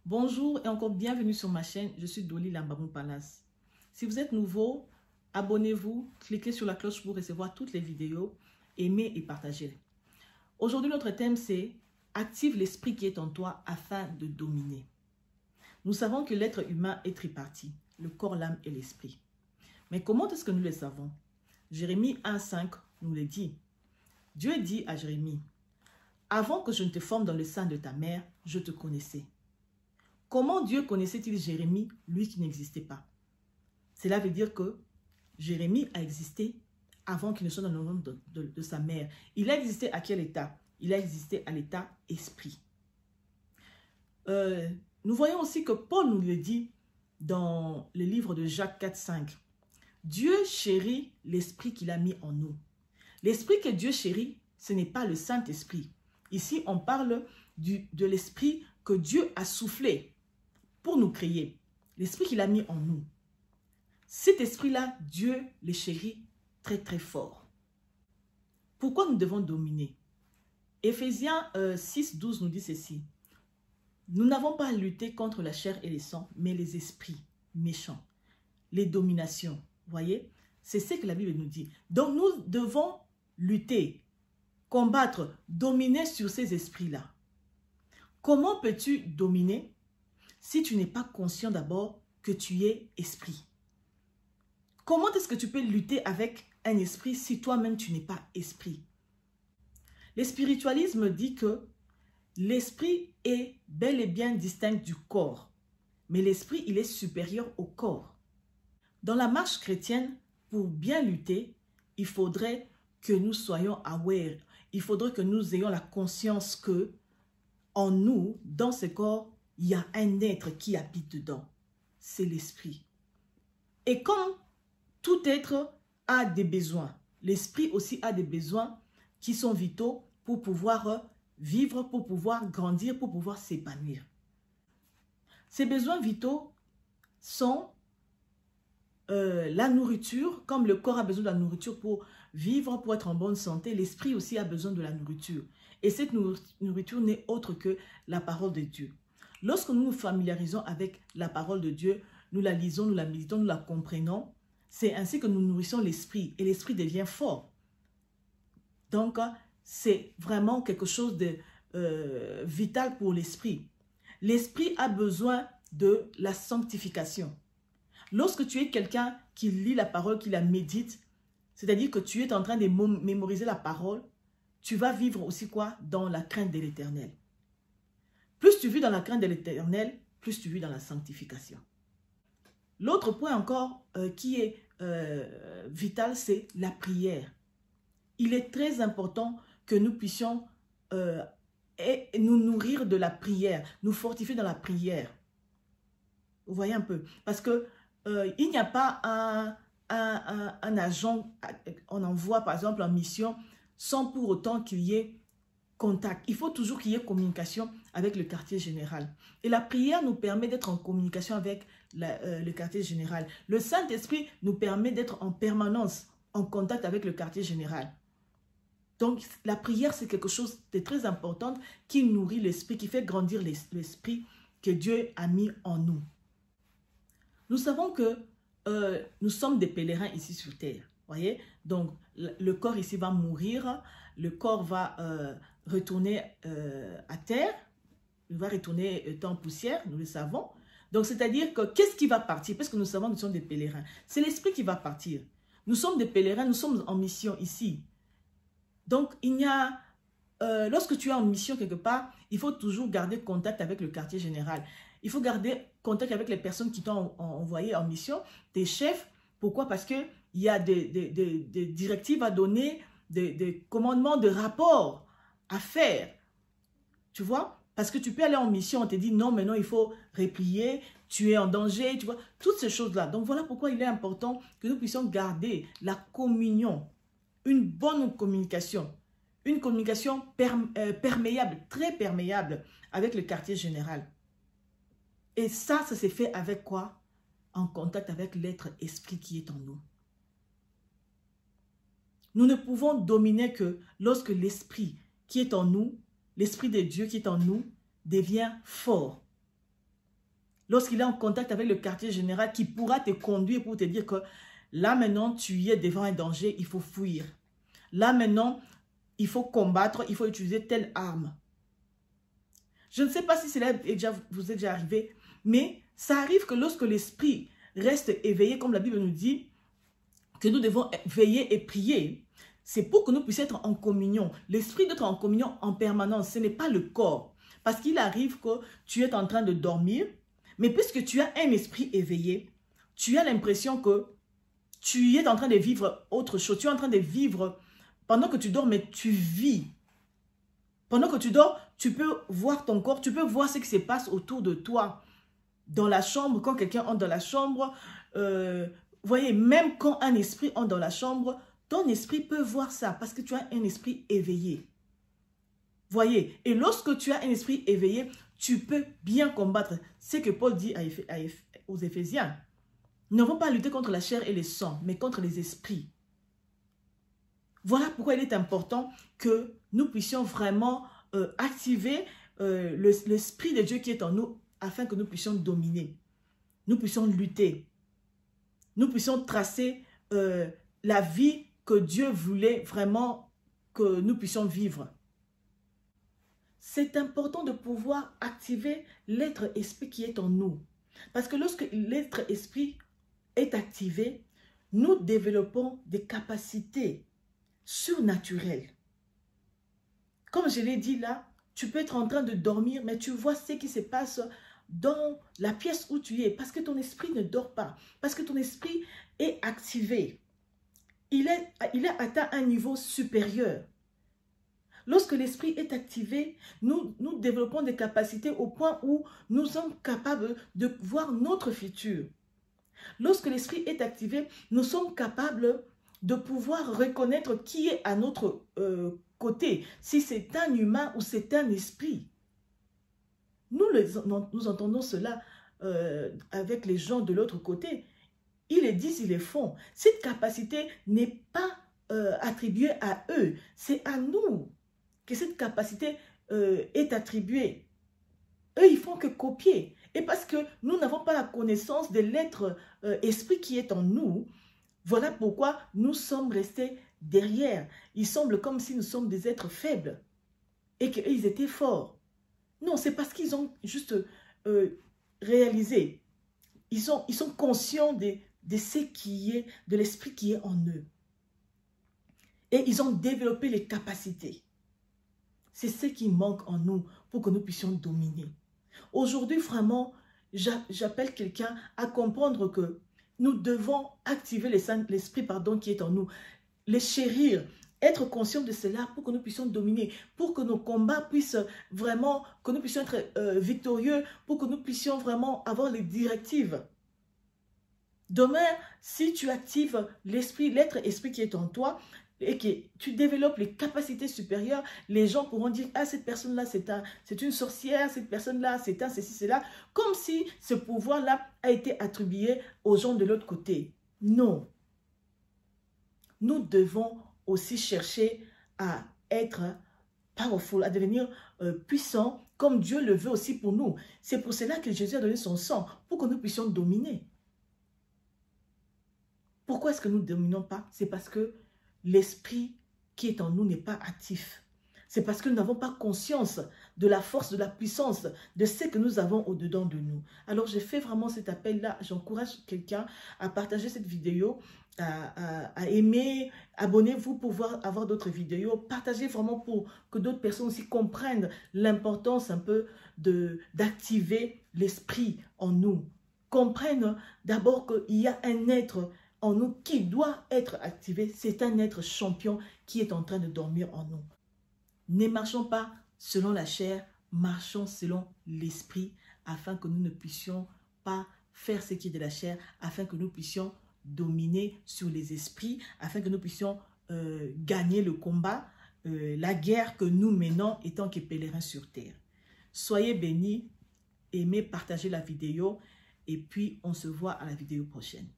Bonjour et encore bienvenue sur ma chaîne, je suis Dolly Lambamou Palace. Si vous êtes nouveau, abonnez-vous, cliquez sur la cloche pour recevoir toutes les vidéos, aimez et partagez. Aujourd'hui, notre thème c'est « Active l'esprit qui est en toi afin de dominer ». Nous savons que l'être humain est tripartite, le corps, l'âme et l'esprit. Mais comment est-ce que nous le savons? Jérémie 1,5 nous le dit. Dieu dit à Jérémie, « Avant que je ne te forme dans le sein de ta mère, je te connaissais. » Comment Dieu connaissait-il Jérémie, lui qui n'existait pas? Cela veut dire que Jérémie a existé avant qu'il ne soit dans le ventre de sa mère. Il a existé à quel état? Il a existé à l'état esprit. Nous voyons aussi que Paul nous le dit dans le livre de Jacques 4,5. Dieu chérit l'esprit qu'il a mis en nous. L'esprit que Dieu chérit, ce n'est pas le Saint-Esprit. Ici, on parle de l'esprit que Dieu a soufflé pour nous créer, l'esprit qu'il a mis en nous. Cet esprit-là, Dieu le chérit très très fort. Pourquoi nous devons dominer? Éphésiens 6,12 nous dit ceci. Nous n'avons pas à lutter contre la chair et le sang, mais les esprits méchants, les dominations. Voyez, c'est ce que la Bible nous dit. Donc nous devons lutter, combattre, dominer sur ces esprits-là. Comment peux-tu dominer si tu n'es pas conscient d'abord que tu es esprit? Comment est-ce que tu peux lutter avec un esprit si toi-même tu n'es pas esprit? Le spiritualisme dit que l'esprit est bel et bien distinct du corps, mais l'esprit il est supérieur au corps. Dans la marche chrétienne, pour bien lutter, il faudrait que nous soyons aware, il faudrait que nous ayons la conscience que en nous, dans ce corps, il y a un être qui habite dedans. C'est l'esprit. Et comme tout être a des besoins, l'esprit aussi a des besoins qui sont vitaux pour pouvoir vivre, pour pouvoir grandir, pour pouvoir s'épanouir. Ces besoins vitaux sont la nourriture, comme le corps a besoin de la nourriture pour vivre, pour être en bonne santé, l'esprit aussi a besoin de la nourriture. Et cette nourriture n'est autre que la parole de Dieu. Lorsque nous nous familiarisons avec la parole de Dieu, nous la lisons, nous la méditons, nous la comprenons, c'est ainsi que nous nourrissons l'esprit et l'esprit devient fort. Donc, c'est vraiment quelque chose de vital pour l'esprit. L'esprit a besoin de la sanctification. Lorsque tu es quelqu'un qui lit la parole, qui la médite, c'est-à-dire que tu es en train de mémoriser la parole, tu vas vivre aussi quoi? Dans la crainte de l'Éternel. Plus tu vis dans la crainte de l'Éternel, plus tu vis dans la sanctification. L'autre point encore qui est vital, c'est la prière. Il est très important que nous puissions nous nourrir de la prière, nous fortifier dans la prière. Vous voyez un peu? Parce que il n'y a pas un agent, on envoie par exemple en mission, sans pour autant qu'il y ait contact. Il faut toujours qu'il y ait communication avec le quartier général. Et la prière nous permet d'être en communication avec le quartier général. Le Saint-Esprit nous permet d'être en permanence en contact avec le quartier général. Donc, la prière, c'est quelque chose de très important qui nourrit l'esprit, qui fait grandir l'esprit que Dieu a mis en nous. Nous savons que nous sommes des pèlerins ici sur terre. Voyez? Donc, le corps ici va mourir, le corps va retourner à terre, il va retourner en poussière, nous le savons. Donc, c'est-à-dire que qu'est-ce qui va partir? Parce que nous savons que nous sommes des pèlerins. C'est l'esprit qui va partir. Nous sommes des pèlerins, nous sommes en mission ici. Donc, il y a, lorsque tu es en mission quelque part, il faut toujours garder contact avec le quartier général. Il faut garder contact avec les personnes qui t'ont envoyé en mission, tes chefs. Pourquoi? Parce qu'il y a des directives à donner, des commandements, de rapports à faire. Tu vois? Parce que tu peux aller en mission, on te dit non, maintenant il faut replier, tu es en danger, tu vois? Toutes ces choses-là. Donc voilà pourquoi il est important que nous puissions garder la communion, une bonne communication, une communication perméable, très perméable avec le quartier général. Et ça s'est fait avec quoi? En contact avec l'être esprit qui est en nous. Nous ne pouvons dominer que lorsque l'esprit qui est en nous, l'esprit de Dieu qui est en nous, devient fort. lorsqu'il est en contact avec le quartier général qui pourra te conduire pour te dire que là maintenant tu y es devant un danger, il faut fuir. Là maintenant, il faut combattre, il faut utiliser telle arme. Je ne sais pas si cela vous est déjà arrivé, mais ça arrive que lorsque l'esprit reste éveillé, comme la Bible nous dit, que nous devons veiller et prier, c'est pour que nous puissions être en communion. L'esprit d'être en communion en permanence, ce n'est pas le corps. Parce qu'il arrive que tu es en train de dormir, mais puisque tu as un esprit éveillé, tu as l'impression que tu es en train de vivre autre chose. Tu es en train de vivre pendant que tu dors, mais tu vis. Pendant que tu dors, tu peux voir ton corps, tu peux voir ce qui se passe autour de toi. Dans la chambre, quand quelqu'un entre dans la chambre, voyez, même quand un esprit entre dans la chambre, ton esprit peut voir ça parce que tu as un esprit éveillé. Voyez, et lorsque tu as un esprit éveillé, tu peux bien combattre. C'est ce que Paul dit aux Éphésiens. Nous n'avons pas à lutter contre la chair et le sang, mais contre les esprits. Voilà pourquoi il est important que nous puissions vraiment activer l'esprit de Dieu qui est en nous afin que nous puissions dominer, nous puissions lutter, nous puissions tracer la vie que Dieu voulait vraiment que nous puissions vivre. C'est important de pouvoir activer l'être esprit qui est en nous. Parce que lorsque l'être esprit est activé, nous développons des capacités surnaturelles. Comme je l'ai dit là, tu peux être en train de dormir, mais tu vois ce qui se passe dans la pièce où tu es. Parce que ton esprit ne dort pas. Parce que ton esprit est activé. Il a atteint un niveau supérieur. Lorsque l'esprit est activé, nous développons des capacités au point où nous sommes capables de voir notre futur. Lorsque l'esprit est activé, nous sommes capables de pouvoir reconnaître qui est à notre côté, si c'est un humain ou c'est un esprit. Nous entendons cela avec les gens de l'autre côté. Ils le disent, ils le font. Cette capacité n'est pas attribuée à eux, c'est à nous que cette capacité est attribuée. Eux, ils font que copier. Et parce que nous n'avons pas la connaissance de l'être esprit qui est en nous, voilà pourquoi nous sommes restés derrière. Il semble comme si nous sommes des êtres faibles et qu'ils étaient forts. Non, c'est parce qu'ils ont juste réalisé. Ils sont conscients de ce qui est, de l'esprit qui est en eux. Et ils ont développé les capacités. C'est ce qui manque en nous pour que nous puissions dominer. Aujourd'hui, vraiment, j'appelle quelqu'un à comprendre que nous devons activer l'esprit qui est en nous, les chérir, être conscient de cela pour que nous puissions dominer, pour que nos combats puissent vraiment, que nous puissions être victorieux, pour que nous puissions vraiment avoir les directives. Demain, si tu actives l'esprit, l'être esprit qui est en toi, et que tu développes les capacités supérieures, les gens pourront dire « Ah, cette personne-là, c'est une sorcière, cette personne-là, c'est un ceci, cela », comme si ce pouvoir-là a été attribué aux gens de l'autre côté. Non. Nous devons aussi chercher à être powerful, à devenir puissants, comme Dieu le veut aussi pour nous. C'est pour cela que Jésus a donné son sang, pour que nous puissions dominer. Pourquoi est-ce que nous ne dominons pas? C'est parce que l'esprit qui est en nous n'est pas actif. C'est parce que nous n'avons pas conscience de la force, de la puissance, de ce que nous avons au-dedans de nous. Alors, je fais vraiment cet appel-là. J'encourage quelqu'un à partager cette vidéo, à aimer, abonnez-vous pour avoir d'autres vidéos. Partagez vraiment pour que d'autres personnes aussi comprennent l'importance un peu d'activer l'esprit en nous. Comprennent d'abord qu'il y a un être en nous qui doit être activé. C'est un être champion qui est en train de dormir en nous. Ne marchons pas selon la chair, marchons selon l'esprit afin que nous ne puissions pas faire ce qui est de la chair, afin que nous puissions dominer sur les esprits, afin que nous puissions gagner le combat, la guerre que nous menons étant que pèlerins sur terre. Soyez bénis, aimez, partagez la vidéo et puis on se voit à la vidéo prochaine.